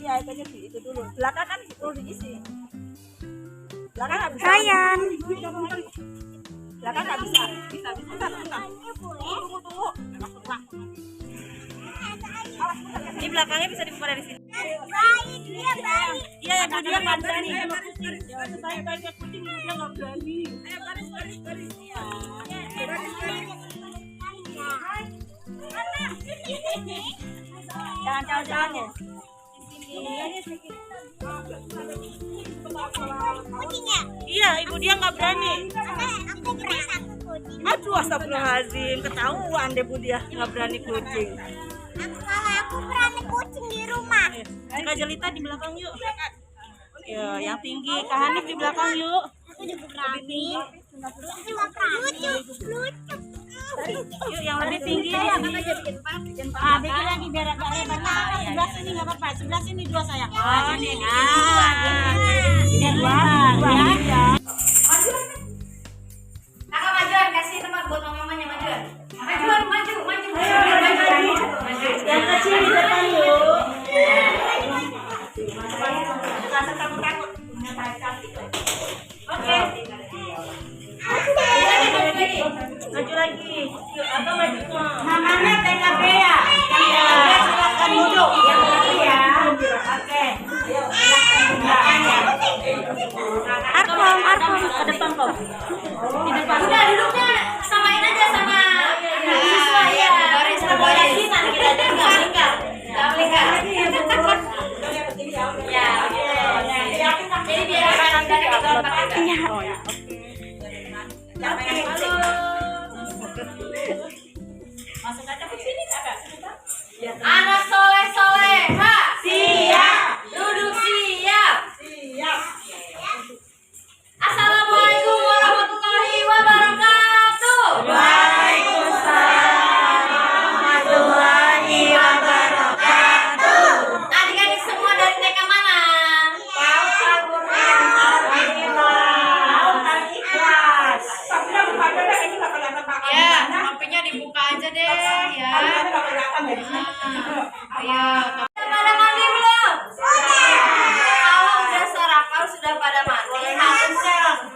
Iya, itu dulu. Belakang kan perlu diisi. Belakang nggak bisa. Sayang. Belakang nggak bisa. Bisa. Tunggu. Ini belakangnya bisa dibuka dari sini. Iya, yang dia nggak berani. Saya kucing dia nggak berani. Ayo baris. Jangan ya. Iya, ibu dia nggak berani. Aduh, astagfirullahaladzim, ketahuan deh bu dia nggak berani kucing. Kalau aku berani kucing di rumah. Kak Jelita di belakang yuk. Ya, yang tinggi. Kak Hanif di belakang yuk. Aku juga berani. Lucu. Yuk, yang lebih tinggi. Bikin lagi biar agak lebar. Sebelah sini nggak apa-apa. Sebelah sini dua sayang. Oh, ini. Ini dua ya. Kakak majuan, kasih tempat buat mamanya majuan. Maju. Yang kecil di depan yuk. Takut. Oke. Maju lagi. Yuk, atau maju semua. Namanya TKB ya. Yang silakan duduk. Yang kecil ya. Oke. Ayo, silakan ya. Arkom ke depan kok. Di depan. Udah duduknya samain aja sama siswa ya. Baris nanti kita aja nggak lingkar. Ya, jadi biar nanti kita pakai. Masuk aja ke sini ada. Anak soleh-soleha siap. Duduk siap. Assalamualaikum warahmatullahi wabarakatuh. Waalaikumsalam warahmatullahi wabarakatuh. Adik-adik semua dari TK mana? Ya, HP-nya dibuka aja deh ya. Ayo. Pada mandi belum? Kalau udah sarapan sudah pada mandi, harusnya.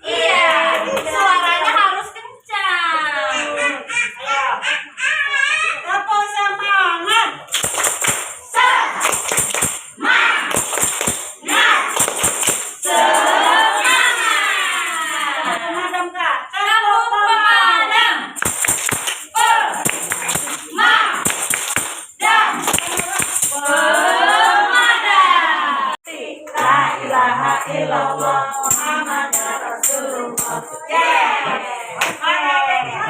Iya, suaranya harus kencang. Apa semangat? Pemadam Kak. Kampung pemadam. La ilaha illallah Muhammadar Rasulullah.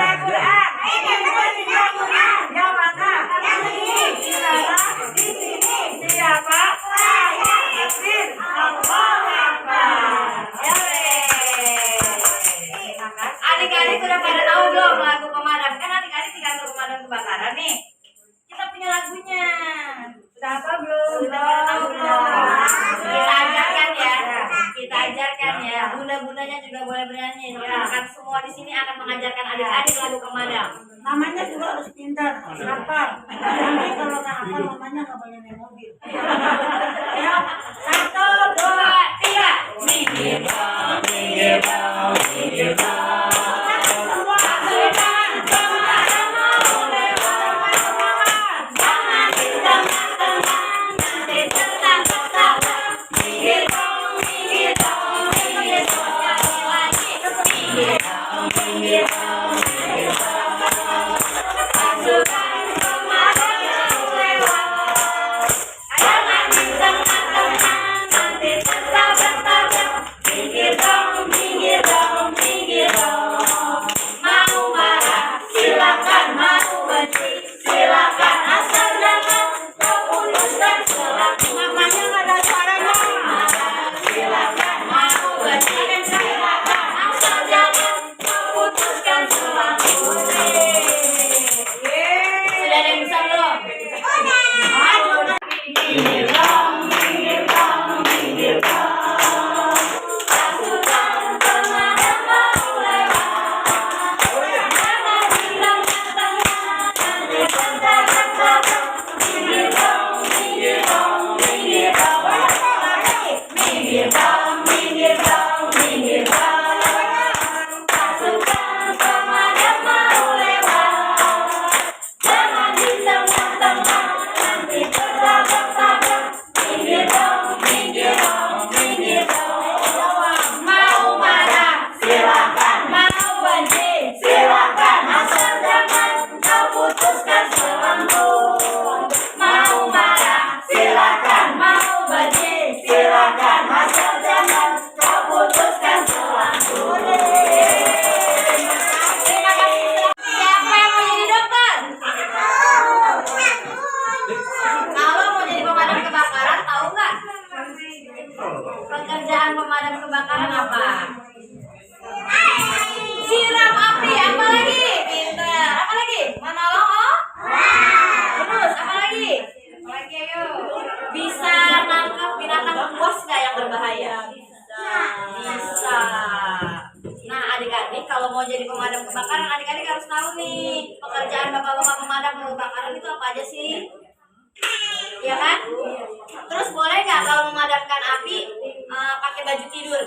Al-Quran. Yang mana? Yang ini. Di sini. Siapa? Saya. Allahu Akbar. Adik-adik sudah pada tahu belum lagu pemadam? Kan adik-adik di kantor pemadam kebakaran nih. Kita punya lagunya. Sudah apa belum? Sudah pada tahu belum? Kita ajarkan ya. Bunda-bundanya juga boleh bernyanyi. Rekan semua di sini akan mengajarkan adik-adik lagu pemadam. Namanya juga harus pintar, hafal. Nanti kalau nggak hafal namanya nggak boleh naik mobil. Ya, 1, 2, 3. Minggir bang. Jangan pemadam kebakaran itu apa aja sih? Iya kan? Terus boleh nggak kalau memadamkan api pakai baju tidur?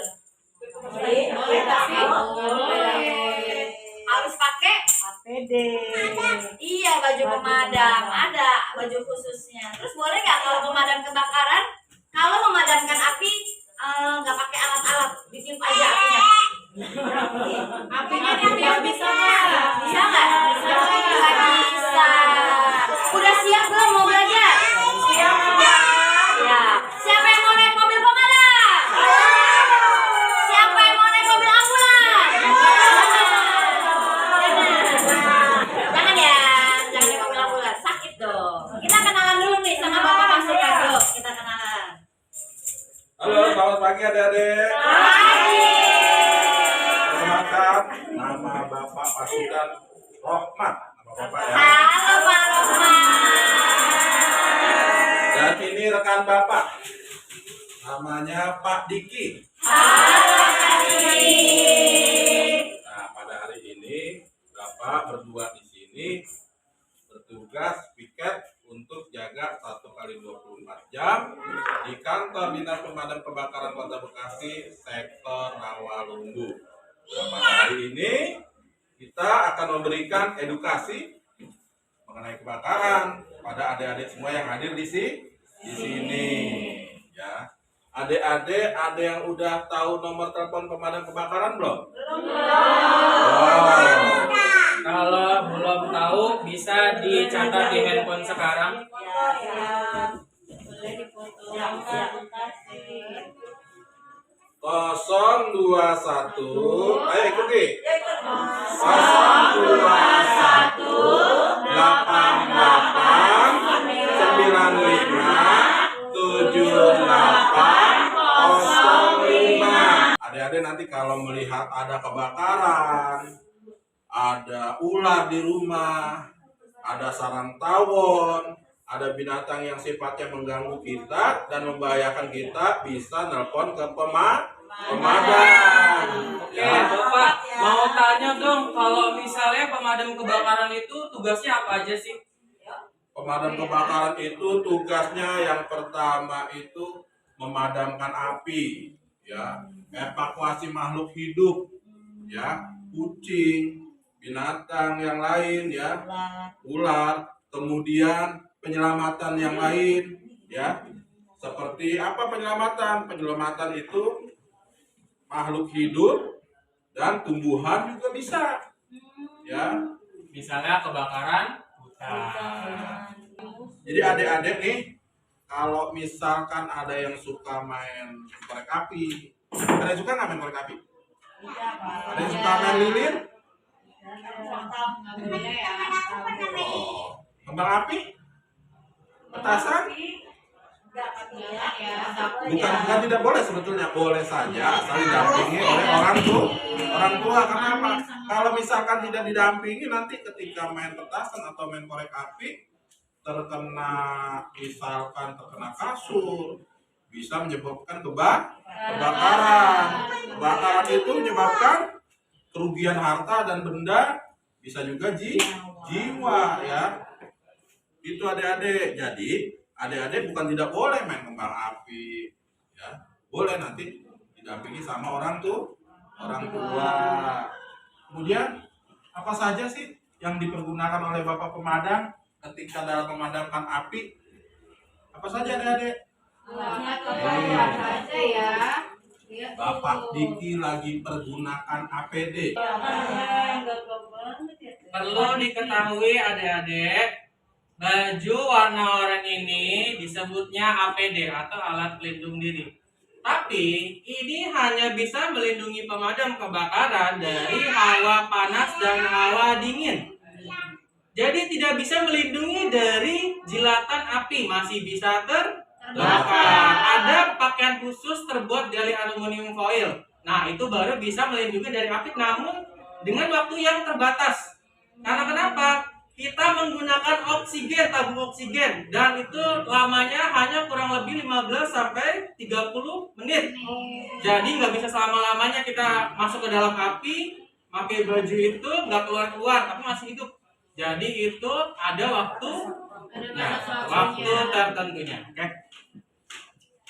Boleh nggak sih? Boleh. Harus pakai APD. iya baju pemadam, ada baju khususnya. Terus boleh nggak kalau pemadam kebakaran kalau memadamkan api nggak pakai alat-alat, ditiup aja apinya? Apinya ditiup bisa nggak? Bisa nggak? Nggak bisa. Udah siap belum mau belajar? Siap. Ya. Siapa yang mau naik mobil pemadam? Siapa yang mau naik mobil ambulans? Jangan ya, jangan naik mobil ambulans, sakit dong. Kita kenalan dulu nih sama Bapak Pasukan, yuk kita kenalan. Halo, selamat pagi adik-adik. Perkenalkan, nama Bapak Pasukan Rohmat. Nama Bapak ya. Halo Pak Rohman. Dan ini rekan Bapak. Namanya Pak Diki. Halo Pak Diki. Nah, pada hari ini Bapak berdua di sini bertugas piket untuk jaga 1x24 jam di kantor Dinas Pemadam Kebakaran Kota Bekasi, sektor Rawalumbu. Nah, pada hari ini kita akan memberikan edukasi mengenai kebakaran pada adik-adik semua yang hadir di sini. Ya, adik-adik ada yang udah tahu nomor telepon pemadam kebakaran belum? Belum. Kalau belum tahu bisa dicatat di handphone sekarang. Boleh dipoto. 021, ayo ikuti. 021 88 95 78 05. Adik-adik nanti kalau melihat ada kebakaran, ada ular di rumah, ada sarang tawon, ada binatang yang sifatnya mengganggu kita dan membahayakan kita, bisa nelpon ke pemadam. Oke, Bapak mau tanya dong, kalau misalnya pemadam kebakaran itu tugasnya apa aja sih? Pemadam kebakaran itu tugasnya yang pertama itu memadamkan api, ya, evakuasi makhluk hidup, ya, kucing, binatang yang lain, ya, ular, kemudian penyelamatan yang lain, ya. Seperti apa penyelamatan? Penyelamatan itu makhluk hidup dan tumbuhan juga bisa, ya. Misalnya kebakaran hutan. Jadi adik-adik nih, kalau misalkan ada yang suka main korek api, ada yang suka nggak main korek api? Ada yang suka main lilin? Oh, kembang api? Petasan? Bukan tidak boleh sebetulnya, boleh saja asal didampingi oleh orang tua. Kenapa? Kalau misalkan tidak didampingi, nanti ketika main petasan atau main korek api misalkan terkena kasur, bisa menyebabkan kebakaran. Kebakaran itu menyebabkan kerugian harta dan benda, bisa juga jiwa, ya. Itu adik-adik. Jadi adik-adik bukan tidak boleh main kembang api, ya, boleh nanti didampingi sama orang tua. Kemudian apa saja sih yang dipergunakan oleh Bapak pemadam ketika dalam memadamkan api? Apa saja adik-adik? Bapak Diki lagi pergunakan APD. Perlu diketahui adik-adik, baju warna oranye ini disebutnya APD atau alat pelindung diri. Tapi ini hanya bisa melindungi pemadam kebakaran dari hawa panas dan hawa dingin. Jadi tidak bisa melindungi dari jilatan api, masih bisa terbakar. Ada pakaian khusus terbuat dari aluminium foil. Nah, itu baru bisa melindungi dari api, namun dengan waktu yang terbatas. Karena kenapa? Kita menggunakan oksigen, tabung oksigen, dan itu lamanya hanya kurang lebih 15 sampai 30 menit. Jadi nggak bisa selama-lamanya kita masuk ke dalam api, pakai baju itu nggak keluar-keluar, tapi masih hidup. Jadi itu ada waktu, waktu tertentunya. Oke.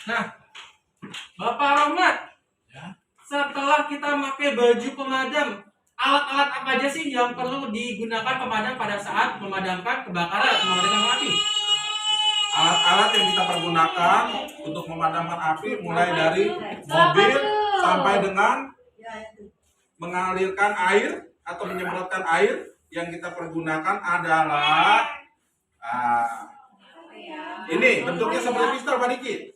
Nah, Bapak Rohmat, setelah kita pakai baju pemadam, alat-alat apa aja sih yang perlu digunakan pemadam pada saat memadamkan kebakaran atau memadamkan api? Alat-alat yang kita pergunakan untuk memadamkan api mulai dari mobil sampai dengan mengalirkan air atau menyemprotkan air, yang kita pergunakan adalah ini bentuknya seperti pistol, Pak Diki.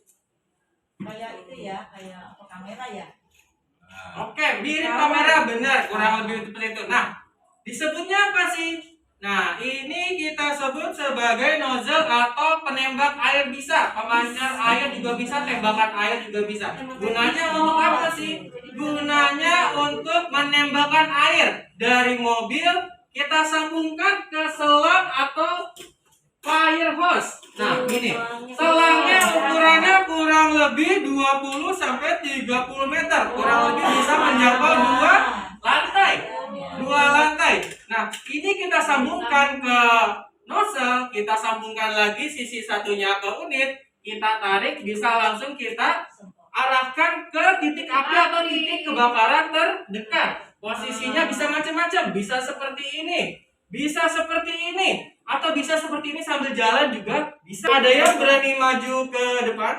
Kayak itu ya, kayak kamera ya. Oke, mirip kamera, benar, kurang lebih seperti itu. Nah, disebutnya apa sih? Nah, ini kita sebut sebagai nozzle atau penembak air bisa, pemancar air juga bisa, tembakan air juga bisa. Gunanya untuk apa sih? Gunanya untuk menembakkan air dari mobil, kita sambungkan ke selang atau fire hose. Nah, ini selangnya ukurannya kurang lebih 20 sampai 30 meter. Kurang lebih bisa menjangkau dua lantai. Nah, ini kita sambungkan ke nozzle, kita sambungkan lagi sisi satunya ke unit, kita tarik, bisa langsung kita arahkan ke titik api atau titik kebakaran terdekat. Posisinya bisa macam-macam, bisa seperti ini, bisa seperti ini, atau bisa seperti ini sambil jalan juga bisa. Ada yang berani maju ke depan?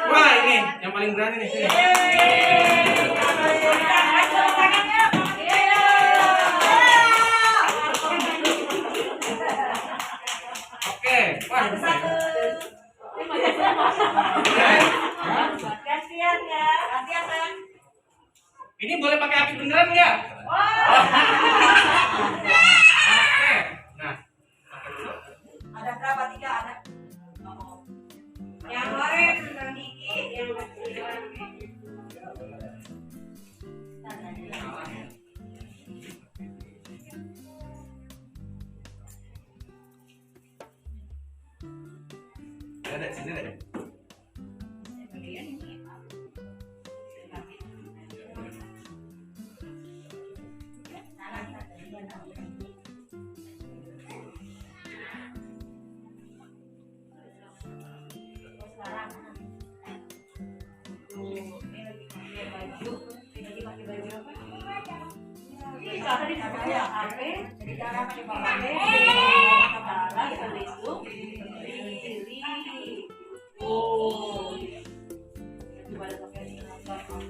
Wah, ini yang paling berani nih, sini. Oke, wah. Kasihan ya, kasihan sayang. Ini boleh pakai api beneran nggak? Oke, nah. Ada berapa? 3 anak. Yang orange yang dikit, yang kecil. Ada sini deh.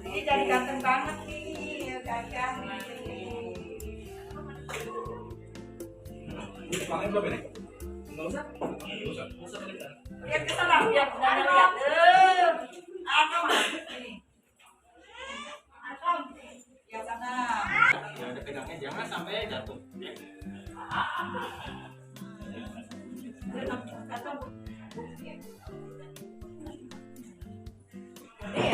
Ini jadi ganteng banget nih, kakak nih. Pakai berapa nih? Nggak usah. Lihat ke sana, lihat lihat. Apa mas? Ini. Yang sana. Ya ada pegangnya, jangan sampai jatuh. Oke.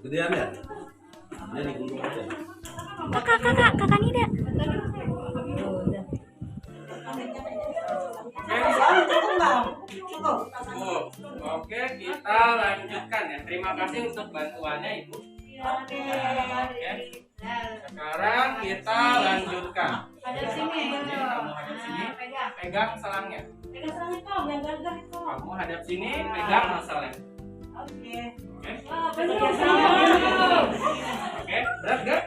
Gedean ya? Dia di gunung aja. Kakak Nida. Oke, kita lanjutkan ya. Terima kasih untuk bantuannya, Ibu. Oke. Sekarang kita lanjutkan. Ada sini. Kamu hadap sini, pegang selangnya. Pegang selangnya kau, yang gagah itu. Kamu hadap sini, pegang nozzle-nya. Oke. Oke. Benar. Oke, berat gak?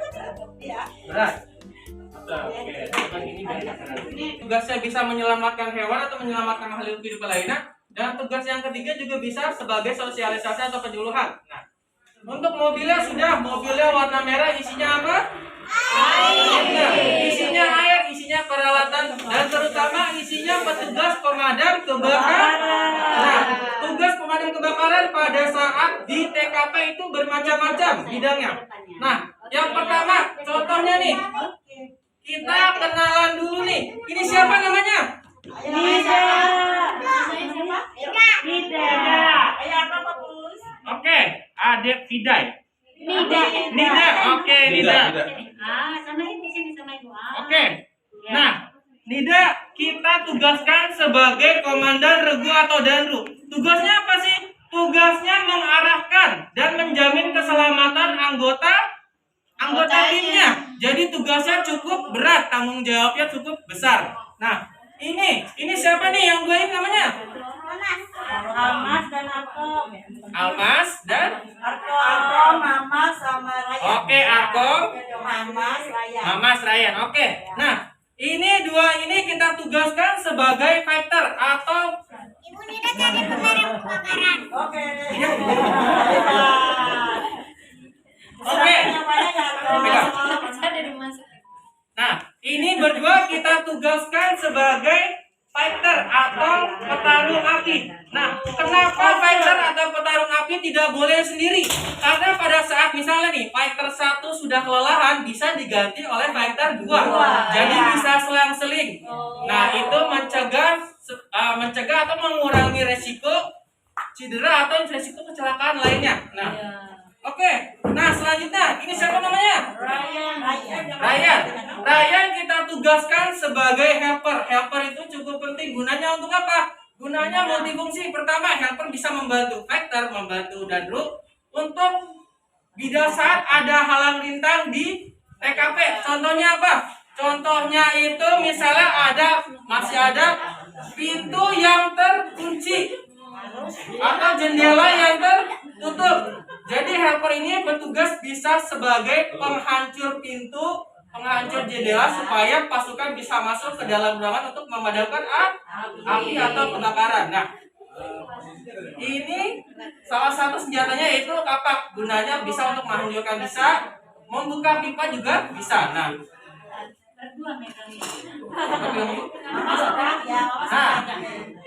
Iya. Berat. Oke, coba ini biar keras. Tugasnya bisa menyelamatkan hewan atau menyelamatkan makhluk hidup lainnya. Dan tugas yang ketiga juga bisa sebagai sosialisasi atau penyuluhan. Nah, untuk mobilnya sudah, mobilnya warna merah, isinya apa? Air. Isinya air, isinya peralatan, dan terutama isinya petugas pemadam kebakaran. Nah, tugas pemadam kebakaran pada saat di TKP itu bermacam-macam bidangnya. Nah, yang pertama, contohnya nih, kita kenalan dulu nih. Ini siapa namanya? Nida. Ayah apa Bus? Oke, Adik Fidai. Nida. Nida, oke. Nida. Sama ibu sini sama ibu. Oke. Nah, Nida kita tugaskan sebagai komandan regu atau danru. Tugasnya apa sih? Tugasnya mengarahkan dan menjamin keselamatan anggota timnya. Jadi tugasnya cukup berat, tanggung jawabnya cukup besar. Nah, ini siapa nih yang dua ini namanya? Almas dan Arkom. Almas dan Arkom, Mama sama Raya. Oke, Arkom, Mama, Raya. Mamas, Ryan. Oke. Nah, ini dua ini kita tugaskan sebagai fighter atau Ibu Nida jadi pemadam kebakaran. Oke. Oke. Pegang. Ada di masa. Nah, ini berdua kita tugaskan sebagai fighter atau petarung api. Nah, kenapa fighter atau petarung api tidak boleh sendiri? Karena pada saat misalnya nih, fighter 1 sudah kelelahan, bisa diganti oleh fighter 2. Jadi bisa selang-seling. Nah, itu mencegah atau mengurangi resiko cedera atau resiko kecelakaan lainnya. Nah, oke. Nah, selanjutnya, ini siapa namanya? Ryan kita tugaskan sebagai helper. Helper itu cukup penting. Gunanya untuk apa? Gunanya multifungsi. Pertama, helper bisa membantu fighter, membantu danru untuk bila saat ada halang rintang di TKP. Contohnya apa? Contohnya itu misalnya masih ada pintu yang terkunci atau jendela yang tertutup. Jadi helper ini bertugas bisa sebagai penghancur pintu, penghancur jendela supaya pasukan bisa masuk ke dalam ruangan untuk memadamkan api atau kebakaran. Nah, ini salah satu senjatanya yaitu kapak. Gunanya bisa untuk menghancurkan, bisa membuka pipa juga bisa. Nah,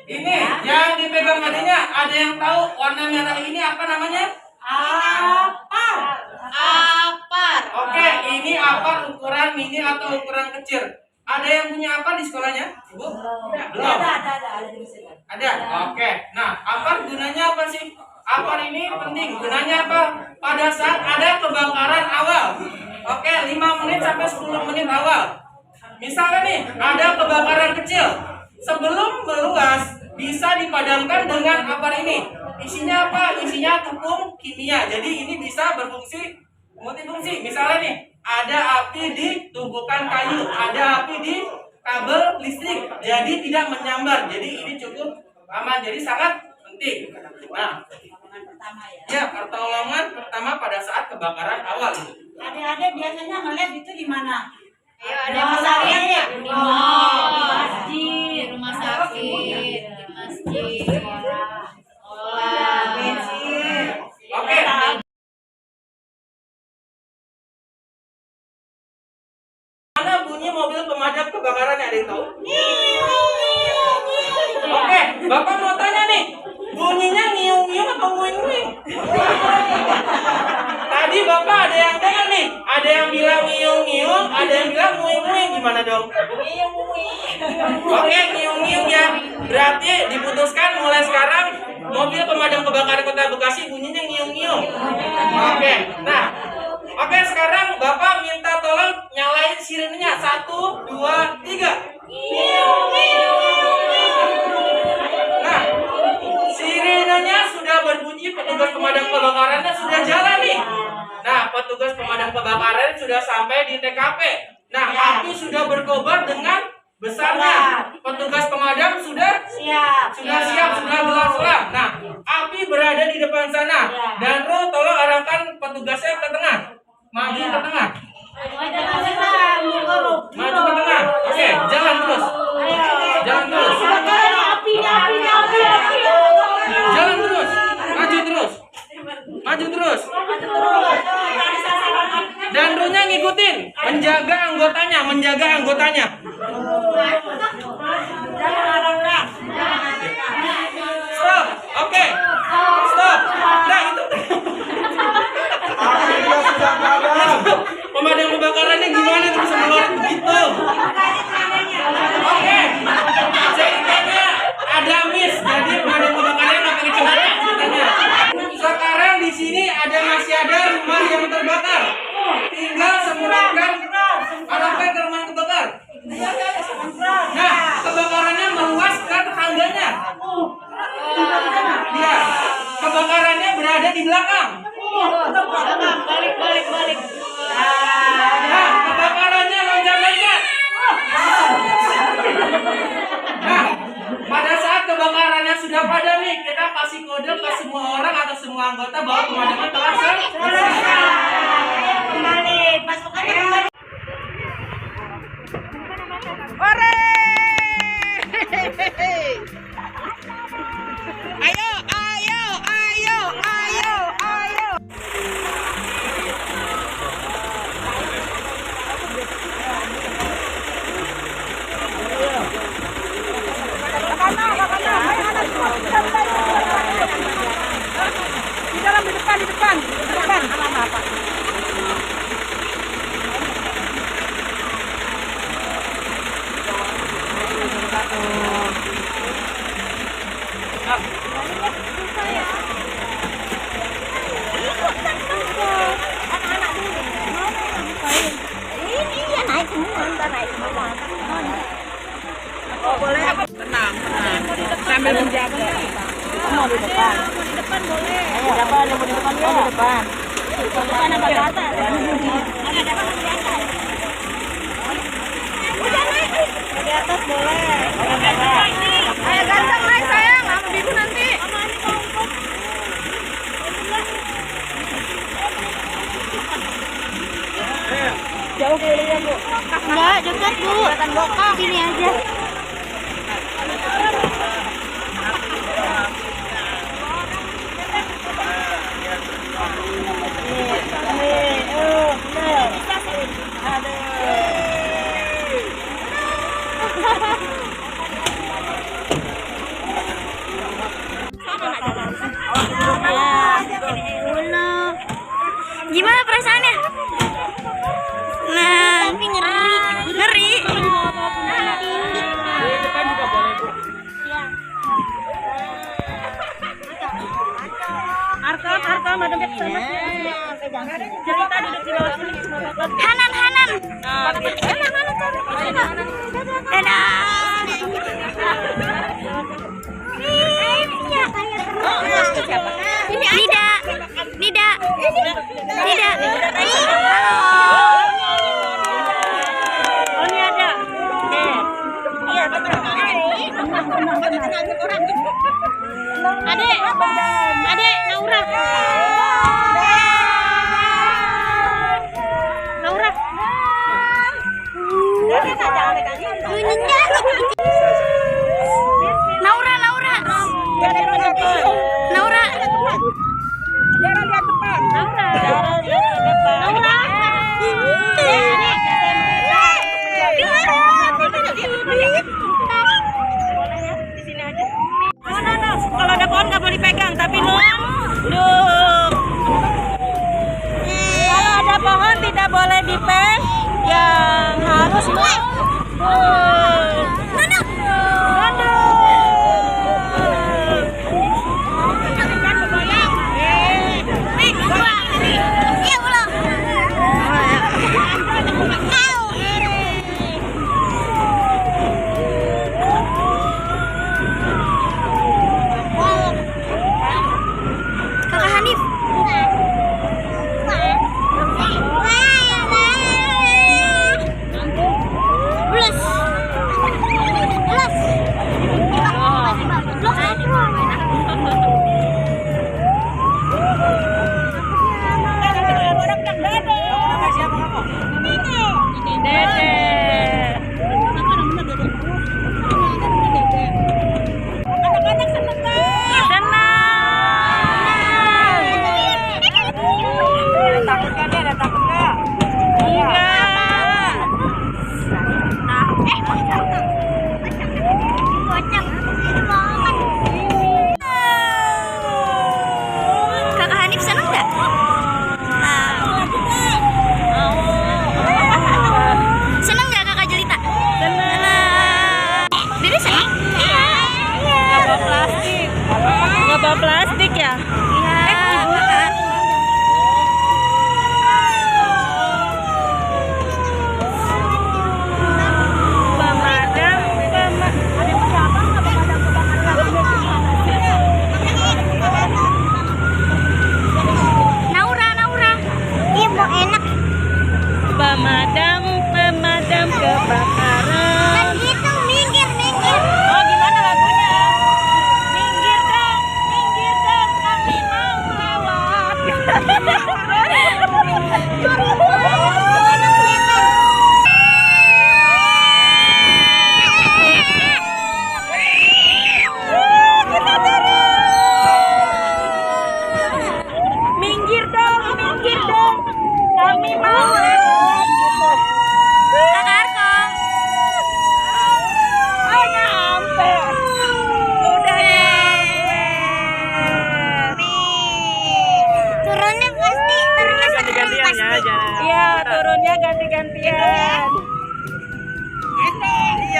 ini yang dipegang adanya, ada yang tahu warna merah ini apa namanya? Apar. Oke, ini apar ukuran mini atau ukuran kecil. Ada yang punya apar di sekolahnya? Ibu? Belum. Ada. Oke. Nah, apar gunanya apa sih? Apar ini penting. Gunanya apa? Pada saat ada kebakaran awal. Oke, 5 menit sampai 10 menit awal. Misalnya nih, ada kebakaran kecil. Sebelum meluas, bisa dipadamkan dengan apar ini. Isinya apa? Isinya tepung kimia. Jadi ini bisa berfungsi multifungsi. Misalnya nih, ada api di tumpukan kayu, ada api di kabel listrik. Jadi tidak menyambar. Jadi ini cukup aman. Jadi sangat penting. Nah, ya pertolongan pertama pada saat kebakaran awal. Adik-adik biasanya ngeliat itu di mana? Ayo, ada masaknya ya? Di mall, di rumah sakit, di masjid, Oke. Mana bunyi mobil pemadam kebakaran, ada yang tahu? Oke, Bapak mau tanya nih, bunyinya ngiung-ngiung atau nguing-nguing? Tadi Bapak ada yang dengar nih, ada yang bilang ngiung-ngiung, ada yang bilang nguing-nguing, gimana dong? Oke, ngiung-ngiung ya. Berarti diputuskan mulai sekarang mobil pemadam kebakaran Kota Bekasi bunyinya ngiung-ngiung. Oke, nah, oke sekarang Bapak minta tolong nyalain sirenenya. 1, 2, 3. Nah, sirenenya sudah berbunyi, petugas pemadam kebakarannya sudah jalan nih. Nah, petugas pemadam kebakaran sudah sampai di TKP. Nah, api sudah berkobar dengan besarnya. Petugas pemadam sudah siap, sudah gelap-gelap. Nah, api berada di depan sana. Dan tolong arahkan petugasnya ke tengah. Maju ke tengah. Maju ke tengah. Oke, jalan terus. Jalan terus. Jalan terus. Maju terus. Maju terus. Dan runya ngikutin, menjaga anggotanya. Stop. Oke. Stop. Nah, itu. Pemadam kebakarannya gimana terus melorot begitu? Oke. Ceritanya ada miss, jadi pemadam kebakarannya nggak pakai celana ceritanya. Sekarang di sini masih ada rumah yang terbakar. Tinggal Ayo, ayo, ayo, ayo, ayo. Di dalam, di depan, di depan, di depan. Apa? Ini ya naik semua, ntar naik semua. Oh, boleh. Tenang, tenang. Sambil menjaga. Mau di depan. Mau di depan boleh. Ayo, depan, mau di depan ya. Di depan. Di depan apa di atas? Ada di atas. Udah naik. Di atas boleh. Ayo ganteng naik sayang, sama bibu nanti. Jauh kayaknya Bu. Enggak, dekat Bu. Kelihatan bokap. Sini aja. Gimana perasaannya? Nah, tapi ngeri. Ngeri. Arka, madam ke sana. Cerita duduk di bawah sini. Hanan. Nida. Oh, ini ada. Iya, betul. Adek, Naura. Jarak lihat depan. Naura. Di sini aja. No. Kalau ada pohon nggak boleh dipegang, tapi nunduk. Kalau ada pohon tidak boleh dipegang, yang harus nunduk. Iya,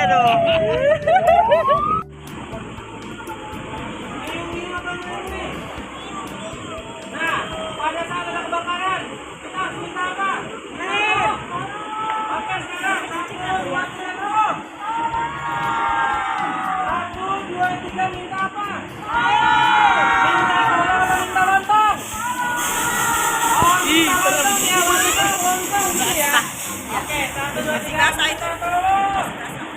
Aduh. Nah, pada saat ada kebakaran, kita harus minta apa? Oke, sekarang 1, 2, 3, terus. 1, 2, 3, minta apa? Minta tolong apa minta lontong? Oh, minta lontong ya, minta lontong gitu ya. Oke, 1, 2, 3, minta tolong.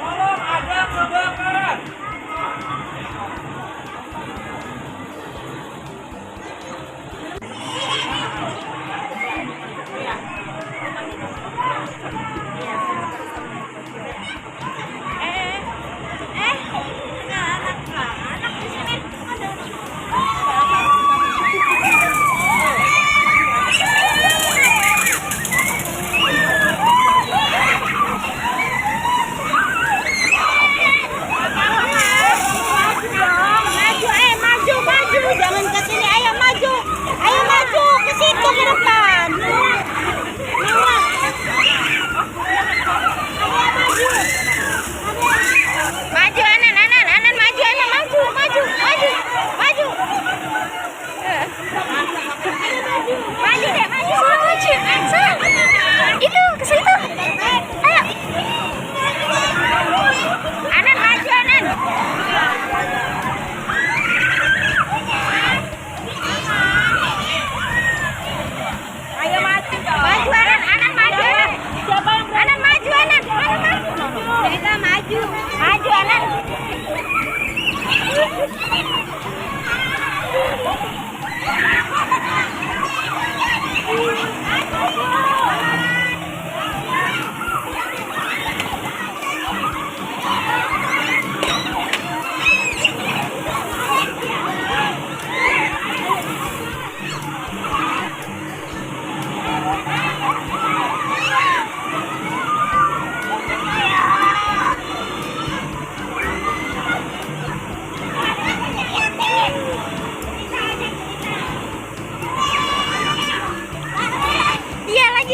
Tolong ada kebakaran. Jangan ke sini, ayo maju ke situ ke depan. Maju Anan maju Anan maju. Maju deh, maju. Itu ke situ. Ayo. Anan maju Anan. Maju Anan maju Anan. Siapa yang Anan maju Anan. Cerita maju Anan. Iya lagi.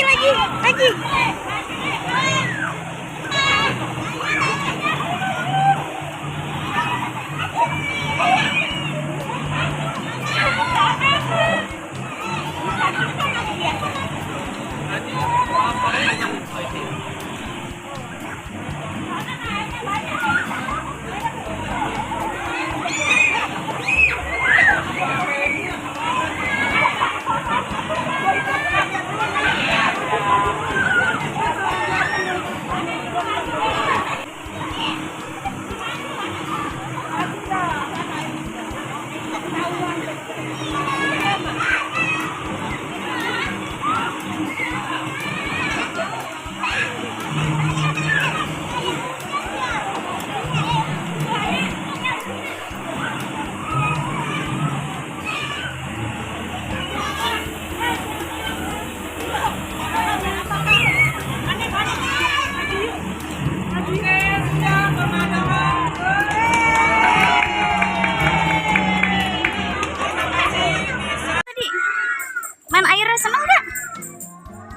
Main airnya seneng gak?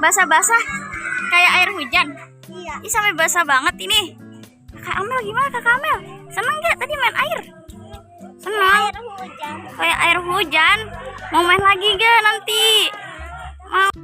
Basah-basah kayak air hujan. Iya. Ih, sampai basah banget ini. Kak Amel gimana Kak Amel? Seneng gak tadi main air? Seneng. Kayak air hujan. Mau main lagi gak nanti? Mau.